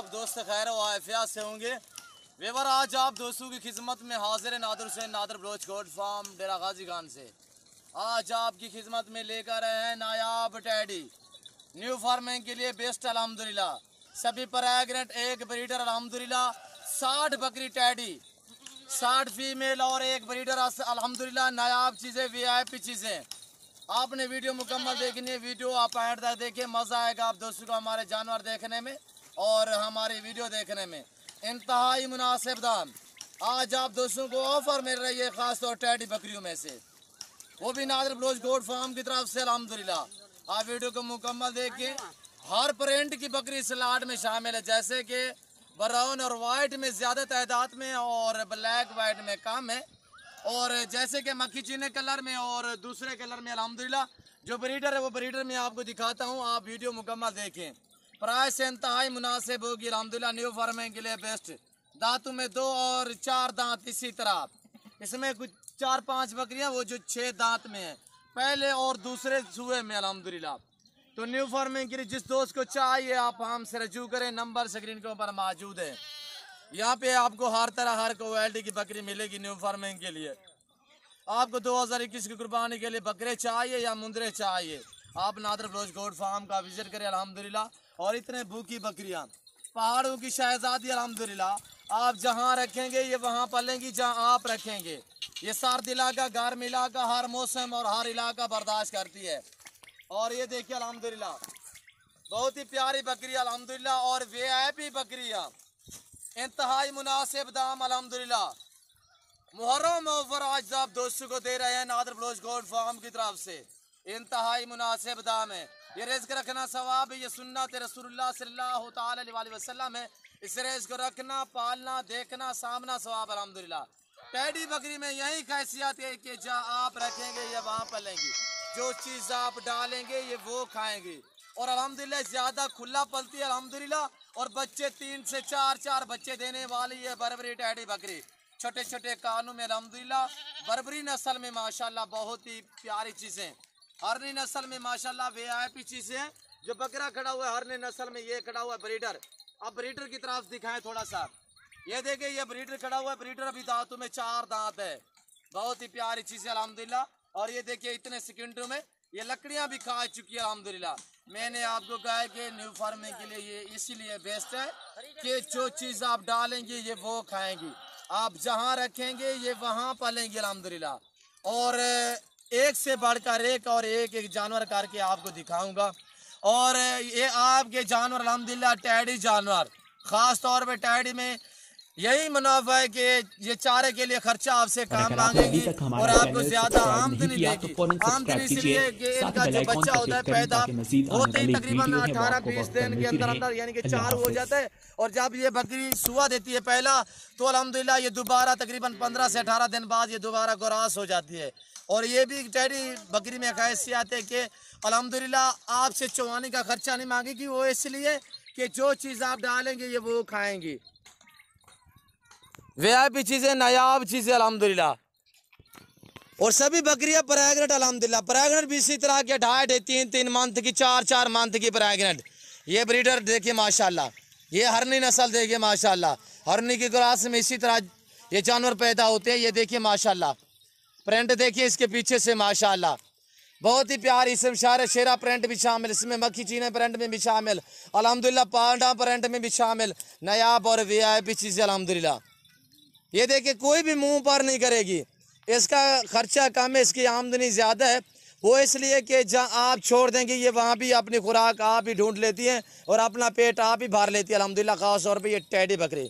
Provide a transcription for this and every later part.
सब दोस्त खैर वाफिया से होंगे। वेवर आज आप दोस्तों की खिदमत में हाजिर है नादर हुसैन नादर बलोच गोट फार्म डेरा गाजी खान से। आज आपकी खिदमत में लेकर आए हैं नायाब टैडी न्यू फार्मिंग के लिए बेस्ट अल्हम्दुलिल्लाह। सभी प्रेग्नेंट एक ब्रीडर अल्हम्दुलिल्लाह। 60 बकरी टैडी, 60 फीमेल और एक ब्रीडर अल्हम्दुलिल्लाह। नायाब चीज़ें, वीआईपी चीज़ें। आपने वीडियो मुकम्मल देखनी है, वीडियो आप एंड तक देखिए, मज़ा आएगा आप दोस्तों को हमारे जानवर देखने में और हमारी वीडियो देखने में। इंतहाई मुनासिब दाम आज आप दोस्तों को ऑफर मिल रही है, ख़ास तौर टैडी बकरियों में से, वो भी नादर बलोच गोट फार्म की तरफ से अल्हम्दुलिल्लाह। आप वीडियो को मुकम्मल देखिए। हर प्रिंट की बकरी इस लाट में शामिल है, जैसे कि ब्राउन और वाइट में ज़्यादा तादाद में और ब्लैक वाइट में कम है, और जैसे कि मक्खी चीने कलर में और दूसरे कलर में अल्हम्दुलिल्लाह। जो ब्रीडर है वो ब्रीडर में आपको दिखाता हूँ, आप वीडियो मुकम्मल देखें। प्राइस से इंतहाई मुनासिब होगी अल्हम्दुलिल्लाह। न्यू फार्मिंग के लिए बेस्ट। दांतों में 2 और 4 दांत इसी तरह। इसमें कुछ 4-5 बकरियाँ वो जो 6 दांत में है, पहले और दूसरे सुए में अल्हम्दुलिल्लाह। तो न्यू फार्मिंग के लिए जिस दोस्त को चाहिए आप हमसे रजू करें, नंबर स्क्रीन के ऊपर मौजूद है। यहाँ पे आपको हर तरह हर क्वालिटी की बकरी मिलेगी न्यू फार्मिंग के लिए। आपको 2021 की कुर्बानी के लिए बकरे चाहिए या मुंदरे चाहिए, आप नादर बलोच गोट फार्म का विजिट करें अल्हम्दुलिल्लाह। और इतने भूखी बकरियाँ, पहाड़ों की शहजादी अल्हम्दुलिल्लाह। आप जहाँ रखेंगे ये वहाँ पलेंगी जहाँ आप रखेंगे। ये सर्द इलाका, गर्म इलाका, हर मौसम और हर इलाका बर्दाश्त करती है। और ये देखिए अल्हम्दुलिल्लाह बहुत ही प्यारी बकरी अल्हम्दुलिल्लाह, और वीआईपी बकरियाँ इंतहाई मुनासिब दाम अल्हम्दुलिल्लाह। मुहर्रम ऑफर आज आप दोस्तों को दे रहे हैं नादर बलोच गोट फार्म की तरफ से, इंतहाई मुनासिब दाम है। ये रिज़्क रखना सवाब है, ये सुन्नत रसूलुल्लाह सल्लल्लाहु ताला अलैहि वसल्लम है। इस रिज़्क को रखना, पालना, देखना, सामना सवाब अल्हम्दुलिल्लाह। टैडी बकरी में यही खासियत है कि जहाँ आप रखेंगे ये वहाँ पलेंगी, जो चीज़ आप डालेंगे ये वो खाएंगी। और अल्हम्दुलिल्लाह ज़्यादा खुला पलती है अल्हम्दुलिल्लाह, और बच्चे 3 से 4 बच्चे देने वाली है बर्बरी टैडी बकरी। छोटे छोटे कानों में अल्हम्दुलिल्लाह। बर्बरी नस्ल में माशाल्लाह बहुत ही प्यारी चीज़ें। हरनी नस्ल में माशाल्लाह वीआईपी चीज़ें। जो बकरा खड़ा हुआ है हरनी नस्ल में, ये खड़ा हुआ है ब्रीडर। अब ब्रीडर की तरफ दिखाएं थोड़ा सा। ये देखिए ये ब्रीडर खड़ा हुआ है, ब्रीडर अभी दांतों में 4 दांत है। बहुत ही प्यारी चीज़ें अल्हम्दुलिल्लाह। और ये देखिए इतने सेकंडों में ये लकड़ियाँ भी खा चुकी है अल्हम्दुलिल्लाह। मैंने आपको कहा कि न्यू फार्मिंग के लिए ये इसीलिए बेस्ट है कि जो चीज़ आप डालेंगे ये वो खाएंगी, आप जहाँ रखेंगे ये वहाँ पालेंगे अल्हम्दुलिल्लाह। और एक से बढ़कर एक और एक जानवर करके आपको दिखाऊंगा। और ये आपके जानवर अल्हम्दुलिल्लाह टैडी जानवर, ख़ास तौर पे टैडी में यही मुनाफा है कि ये चारे के लिए खर्चा आपसे कम मांगेगी और आपको ज्यादा आमदनी देगी। आमदनी इसलिए कि इनका जो बच्चा होता है पैदा होते ही तकरीबन 18-20 दिन के अंदर अंदर यानी कि 4 हो जाता है। और जब ये बकरी सुआ देती है पहला, तो अल्हम्दुलिल्लाह ये दोबारा तकरीबन 15 से 18 दिन बाद ये दोबारा गोरास हो जाती है। और ये भी टैडी बकरी में खासियत है कि अल्हम्दुलिल्लाह आपसे चवानी का खर्चा नहीं मांगेगी, वो इसलिए कि जो चीज़ आप डालेंगे ये वो खाएंगी। वीआईपी चीज़ें, नायाब चीज़ें अल्हम्दुलिल्लाह। और सभी बकरियां प्रेग्नेंट अल्हम्दुलिल्लाह। प्रेग्नेंट भी इसी तरह के 2.5-3 मंथ की, 4 मंथ की प्रेग्नेंट। ये ब्रीडर देखिए माशाल्लाह, ये हरनी नस्ल देखिए माशाल्लाह। हरनी की क्रास में इसी तरह ये जानवर पैदा होते हैं। ये देखिए माशाल्लाह प्रिंट देखिए इसके पीछे से माशाल्लाह बहुत ही प्यारी। इसमें शेरा प्रिंट भी शामिल, इसमें मक्खी चीने प्रिंट में भी शामिल अल्हम्दुलिल्लाह, पांडा प्रिंट में भी शामिल। नायाब और वीआईपी चीज़ें अल्हम्दुलिल्लाह। ये देखिए कोई भी मुंह पर नहीं करेगी, इसका खर्चा कम है, इसकी आमदनी ज़्यादा है। वो इसलिए कि जहाँ आप छोड़ देंगे ये वहाँ भी अपनी खुराक आप ही ढूंढ लेती हैं और अपना पेट आप ही भर लेती है अल्हम्दुलिल्लाह। ख़ास तौर पे ये टैडी बकरी।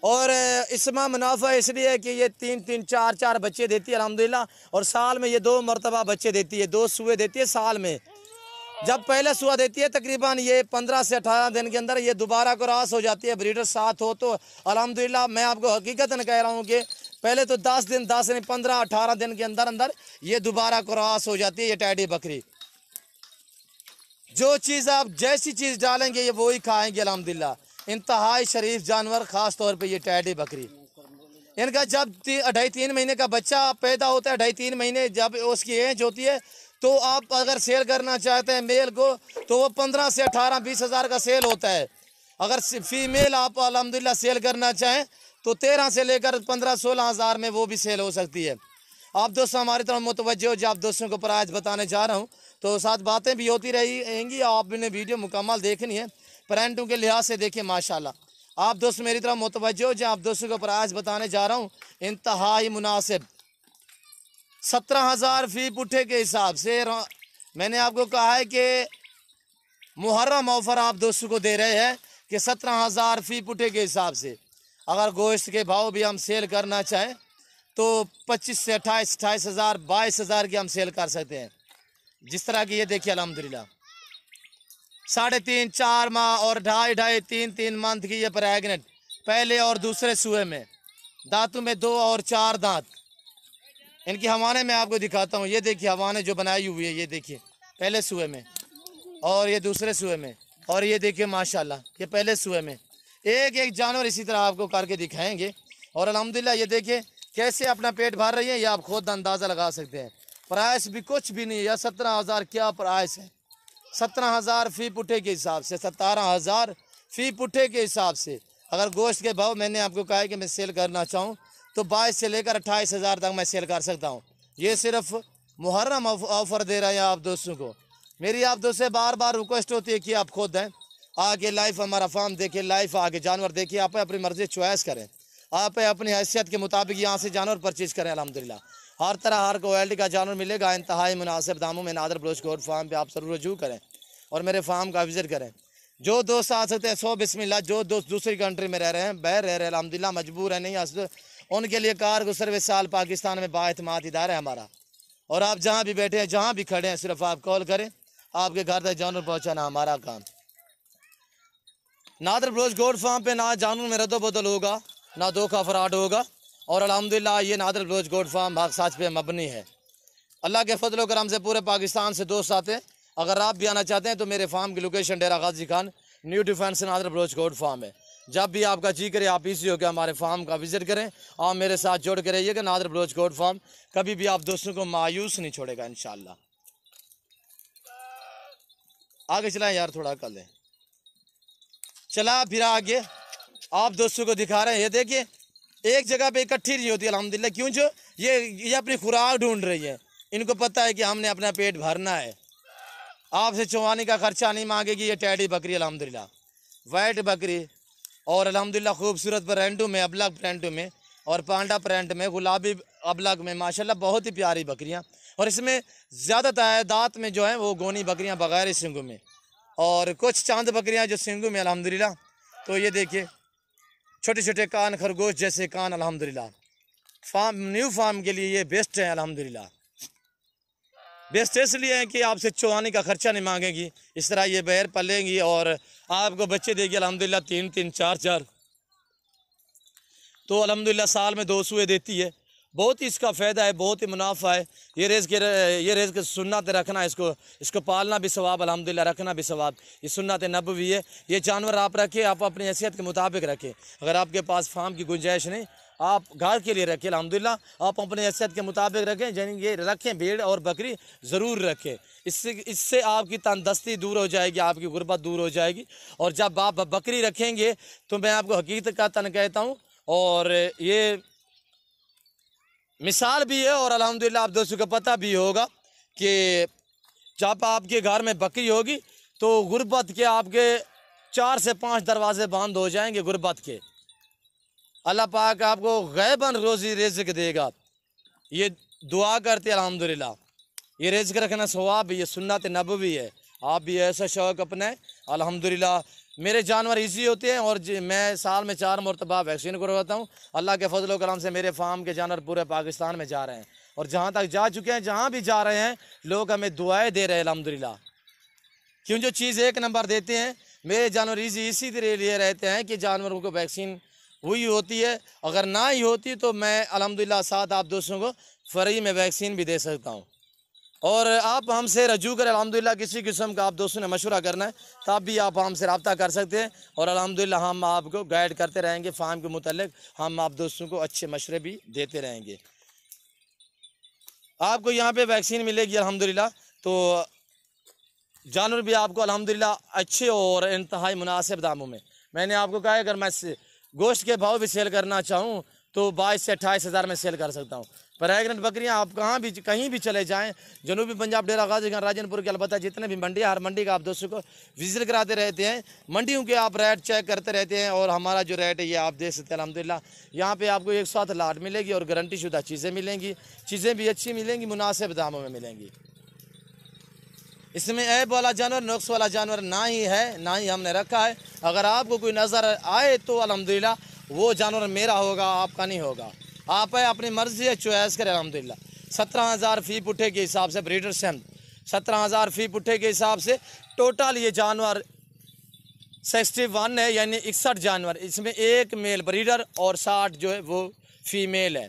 और इसमें मुनाफा इसलिए कि ये 3-3, 4-4 बच्चे देती है अल्हम्दुलिल्लाह। और साल में ये 2 मरतबा बच्चे देती है, 2 सुए देती है साल में। जब पहले सुआ देती है तकरीबन ये 15 से 18 दिन के अंदर ये दोबारा क्रॉस हो जाती है, ब्रीडर साथ हो तो अल्हम्दुलिल्लाह। मैं आपको हकीकतन कह रहा हूँ कि पहले तो 10 दिन, 10 नहीं 15-18 दिन के अंदर अंदर ये दोबारा क्रॉस हो जाती है ये टैडी बकरी। जो चीज़ आप जैसी चीज़ डालेंगे ये वो ही खाएंगे अल्हम्दुलिल्लाह। इंतहाई शरीफ जानवर, ख़ास तौर पे ये टैडी बकरी। इनका जब 2.5-3 महीने का बच्चा पैदा होता है, 2.5-3 महीने जब उसकी एज होती है, तो आप अगर सेल करना चाहते हैं मेल को तो वो 15 से 18-20 हज़ार का सेल होता है। अगर फीमेल आप अल्हम्दुलिल्लाह सेल करना चाहें तो 13 से लेकर 15-16 हज़ार में वो भी सेल हो सकती है। आप दोस्तों हमारी तरफ मुतवज्जो हो, जो आप दोस्तों को प्राइस बताने जा रहा हूँ, तो साथ बातें भी होती रहेंगी। आपने वीडियो मुकम्मल देखनी है, प्रिंटों के लिहाज से देखिए माशाल्लाह। आप दोस्त मेरी तरफ मुतवज्जो हो, जो आप दोस्तों को प्राइस बताने जा रहा हूँ इंतहाई मुनासिब 17,000 फी पुट्ठे के हिसाब से। मैंने आपको कहा है कि मुहर्रम ऑफर आप दोस्तों को दे रहे हैं कि 17,000 फी पुट्ठे के हिसाब से। अगर गोश्त के भाव भी हम सेल करना चाहें तो 25 से 28 हज़ार 22,000 की हम सेल कर सकते हैं। जिस तरह की ये देखिए अल्हम्दुलिल्लाह 3.5 4 माह और 2.5 3 मंथ की ये प्रेग्नेंट, पहले और दूसरे सूए में, दांतों में 2 और 4 दांत। इनकी हवाने में आपको दिखाता हूँ। ये देखिए हवाने जो बनाई हुई है, ये देखिए पहले सूए में और ये दूसरे सूए में, और ये देखिए माशाल्लाह ये पहले सूए में। एक एक जानवर इसी तरह आपको करके दिखाएंगे। और अल्हम्दुलिल्लाह ये देखिए कैसे अपना पेट भर रही है, ये आप खुद अंदाज़ा लगा सकते हैं। प्राइस भी कुछ भी नहीं है। 17,000 क्या प्राइस है? 17,000 फी पुट्ठे के हिसाब से, 17,000 फी पुट्ठे के हिसाब से। अगर गोश्त के भाव मैंने आपको कहा है कि मैं सेल करना चाहूँ तो 22 से लेकर 28 हज़ार तक मैं सेल कर सकता हूँ। ये सिर्फ मुहर्रम ऑफर दे रहे हैं आप दोस्तों को। मेरी आप दोस्तों से बार बार रिक्वेस्ट होती है कि आप खुद हैं आगे लाइफ हमारा फार्म देखिए, लाइफ आगे जानवर देखिए, आप अपनी मर्जी चॉइस करें, आप अपनी हैसियत के मुताबिक यहाँ से जानवर परचेज करें। अल्हम्दुलिल्लाह हर तरह हर क्वालिटी का जानवर मिलेगा इंतहाई मुनासिब दामों में। नादर बलोच गोट फार्म पे आप जरूर रजू करें और मेरे फार्म का विजिट करें। जो दोस्त आ सकते हैं 100 बिस्मिल्लाह। जो दोस्त दूसरी कंट्री में रह रहे हैं, बाहर रह रहे हैं, अल्हम्दुलिल्लाह मजबूर है नहीं आ सकते, उनके लिए कार को सर्विस साल पाकिस्तान में बाएतमाद इदारा है हमारा। और आप जहाँ भी बैठे हैं, जहाँ भी खड़े हैं, सिर्फ आप कॉल करें, आपके घर तक जानवर पहुँचाना हमारा काम। नादर बलोच गोट फार्म पे ना जानवर में रद्दो बदल होगा, ना धोखा फ्रॉड होगा। और अल्हम्दुलिल्लाह ये नादर बलोच गोट फार्म भाग साच पे मबनी है। अल्लाह के फजल करम से पूरे पाकिस्तान से दोस्त आते हैं। अगर आप भी आना चाहते हैं तो मेरे फार्म की location Dera Ghazi Khan new defence Nadar Baloch goat farm है। जब भी आपका जी करे आप इसी होकर हमारे फार्म का विजिट करें। आप मेरे साथ जोड़ के रहिएगा। नादर बलोच गोट फार्म कभी भी आप दोस्तों को मायूस नहीं छोड़ेगा इंशाल्लाह। आगे चलाएं यार, थोड़ा कर लें, चला फिर आगे आप दोस्तों को दिखा रहे हैं। ये देखिए एक जगह पे इकट्ठी नहीं होती अल्हम्दुलिल्लाह। क्यों? जो ये अपनी खुराक ढूंढ रही है। इनको पता है कि हमने अपना पेट भरना है। आपसे चौवानी का खर्चा नहीं मांगेगी ये टैडी बकरी अल्हम्दुलिल्लाह, वाइट बकरी। और अल्हम्दुलिल्लाह खूबसूरत प्रिंटों में, अबलग प्रिंटों में और पांडा प्रिंट में, गुलाबी अबलग में, माशाल्लाह बहुत ही प्यारी बकरियाँ। और इसमें ज़्यादा तादाद में जो है वो गोनी बकरियाँ बगैर सिंगों में, और कुछ चांद बकरियाँ जो सिंगों में अल्हम्दुलिल्लाह। तो ये देखिए छोटे छोटे कान, खरगोश जैसे कान अल्हम्दुलिल्लाह। फार्म न्यू फार्म के लिए ये बेस्ट है अल्हम्दुलिल्लाह। बेस्ट इसलिए है कि आपसे चौवानी का खर्चा नहीं मांगेगी। इस तरह ये बहर पलेंगी और आपको बच्चे देगी अल्हम्दुलिल्लाह 3 4। तो अल्हम्दुलिल्लाह साल में 2 सूए देती है। बहुत ही इसका फ़ायदा है, बहुत ही मुनाफा है। ये रिज़्क़ सुन्नत रखना, इसको पालना भी सवाब, अल्हम्दुलिल्लाह रखना भी सवाब। ये सुन्नत नबवी है। ये जानवर आप रखें, आप अपनी हैसियत के मुताबिक रखें। अगर आपके पास फार्म की गुंजाइश नहीं, आप घर के लिए रखें अल्हम्दुलिल्लाह। आप अपनी हैसियत के मुताबिक रखें, यानी ये रखें भेड़ और बकरी ज़रूर रखें। इससे आपकी तंदुरुस्ती दूर हो जाएगी, आपकी गुर्बत दूर हो जाएगी। और जब आप बकरी रखेंगे तो मैं आपको हकीकत का तन कहता हूँ, और ये मिसाल भी है। और अल्हम्दुलिल्लाह आप दोस्तों को पता भी होगा कि जब आपके घर में बकरी होगी तो गुर्बत के आपके 4 से 5 दरवाजे बंद हो जाएंगे गुर्बत के। अल्लाह पाक आपको गैबन रोज़ी रिज़्क़ देगा। ये दुआ करते अल्हम्दुलिल्लाह। ये रिज़्क़ रखना सवाब भी, ये सुन्नत नबवी है। आप भी ऐसा शौक़ अपने अल्हम्दुलिल्लाह। मेरे जानवर इजी होते हैं और मैं साल में 4 मरतबा वैक्सीन करवाता हूँ। अल्लाह के फजल करम से मेरे फार्म के जानवर पूरे पाकिस्तान में जा रहे हैं, और जहाँ तक जा चुके हैं, जहाँ भी जा रहे हैं, लोग हमें दुआएं दे रहे हैं अल्हम्दुलिल्लाह। क्यों? जो चीज़ एक नंबर देते हैं। मेरे जानवर इसी तरह लिए रहते हैं कि जानवरों को वैक्सीन हुई होती है। अगर ना ही होती तो मैं अल्हम्दुलिल्लाह साथ आप दोस्तों को फ्री में वैक्सीन भी दे सकता हूँ। और आप हमसे रजू करें अल्हम्दुलिल्लाह। किसी किस्म का आप दोस्तों ने मशवरा करना है तब भी आप हमसे रब्ता कर सकते हैं, और अल्हम्दुलिल्लाह हम आपको गाइड करते रहेंगे। फार्म के मुतल्लिक हम आप दोस्तों को अच्छे मशवरे भी देते रहेंगे। आपको यहाँ पे वैक्सीन मिलेगी अल्हम्दुलिल्लाह। तो जानवर भी आपको अल्हम्दुलिल्लाह अच्छे और इंतहाई मुनासिब दामों में मैंने आपको कहा है अगर मैं गोश्त के भाव भी सेल करना चाहूँ तो 22 से 28 हज़ार में सेल कर सकता हूँ। प्रेग्नेंट बकरियाँ आप कहीं भी चले जाएं, जनूबी पंजाब, डेरा गाजी खान, राजनपुर के अलबत्ता जितने भी मंडी, हर मंडी का आप दोस्तों को विजिट कराते रहते हैं। मंडियों के आप रेट चेक करते रहते हैं और हमारा जो रेट है ये आप देख सकते हैं। अल्हम्दुलिल्लाह यहाँ पे आपको एक साथ लाट मिलेगी और गारंटी शुदा चीज़ें मिलेंगी, चीज़ें भी अच्छी मिलेंगी, मुनासिब दामों में मिलेंगी। इसमें ऐब वाला जानवर, नुक्स वाला जानवर ना ही है, ना ही हमने रखा है। अगर आपको कोई नज़र आए तो अल्हम्दुलिल्लाह वो जानवर मेरा होगा, आपका नहीं होगा। आप है अपनी मर्जी है, चॉइस करें। अल्हम्दुलिल्लाह 17,000 फी पुट्ठे के हिसाब से ब्रीडर से 17,000 फी पुट्ठे के हिसाब से टोटल ये जानवर 61 है, यानी 61 जानवर। इसमें एक मेल ब्रीडर और 60 जो है वो फीमेल है।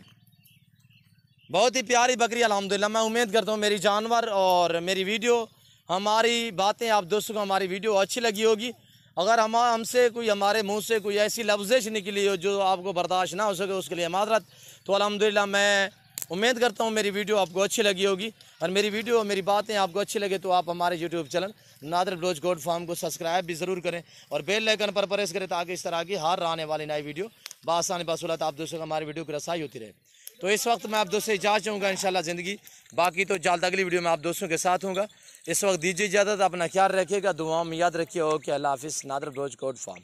बहुत ही प्यारी बकरी अल्हम्दुलिल्लाह। मैं उम्मीद करता हूँ मेरी जानवर और मेरी वीडियो, हमारी बातें आप दोस्तों को हमारी वीडियो अच्छी लगी होगी। अगर हमसे कोई, हमारे मुंह से कोई ऐसी लफ्ज़ें निकली हो जो आपको बर्दाश्त ना हो सके, उसके लिए माजरत। तो अल्हम्दुलिल्लाह मैं उम्मीद करता हूँ मेरी वीडियो आपको अच्छी लगी होगी और मेरी वीडियो, मेरी बातें आपको अच्छी लगे तो आप हमारे YouTube channel Nadir Baloch goat farm को सब्सक्राइब भी ज़रूर करें और बेल आइकन पर प्रेस करें ताकि इस तरह की हर आने वाली नई वीडियो बासानी बसूलत आप दोस्तों को हमारी वीडियो की रसाई होती रहे। तो इस वक्त मैं आप दोस्तों से इजाज़त चाहूँगा इंशाल्लाह ज़िंदगी, बाकी तो जल्द अगली वीडियो में आप दोस्तों के साथ होगा। इस वक्त दीजिए इजाज़त, अपना ख्याल रखिएगा, दुआओं में याद रखिए। ओके, अल्लाह हाफिज़। Nadir Baloch goat farm.